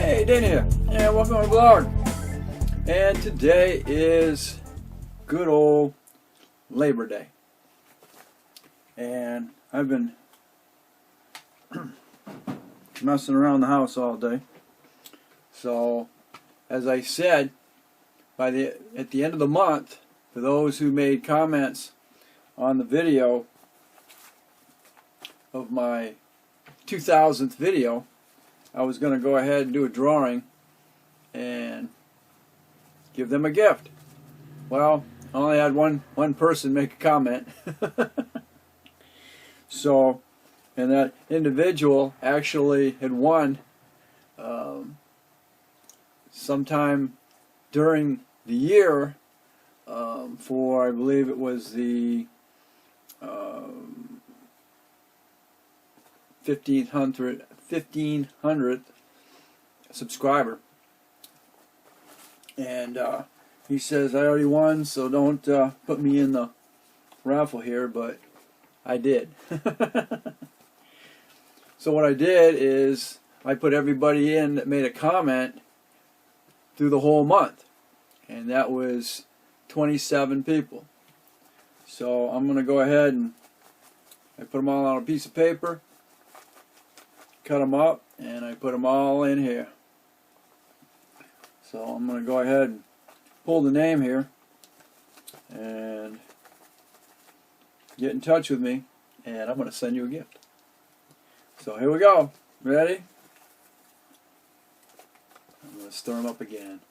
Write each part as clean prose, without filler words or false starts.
Hey, Dan here, and welcome to the vlog. And today is good old Labor Day. And I've been messing around the house all day. So, as I said, at the end of the month, for those who made comments on the video of my 2000th video, I was going to go ahead and do a drawing and give them a gift. Well, I only had one person make a comment. So, and that individual actually had won sometime during the year for, I believe it was the 1500th subscriber, and he says, I already won, so don't put me in the raffle here, but I did. So what I did is I put everybody in that made a comment through the whole month, and that was 27 people. So I'm going to go ahead and I put them all on a piece of paper, cut them up, and I put them all in here. So I'm going to go ahead and pull the name here and get in touch with me, and I'm going to send you a gift. So here we go. Ready? I'm going to stir them up again.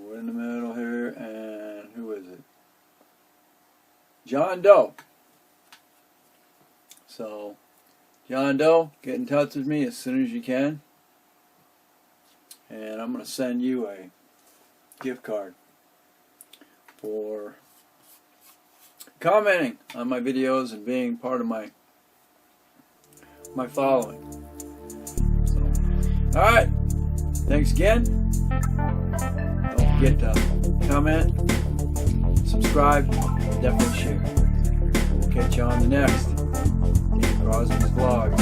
We're in the middle here, and who is it? John Doe. So, John Doe, get in touch with me as soon as you can, and I'm going to send you a gift card for commenting on my videos and being part of my following. So, all right, thanks again. Don't forget to comment, subscribe, and definitely share. We'll catch you on the next Crosby's Vlog.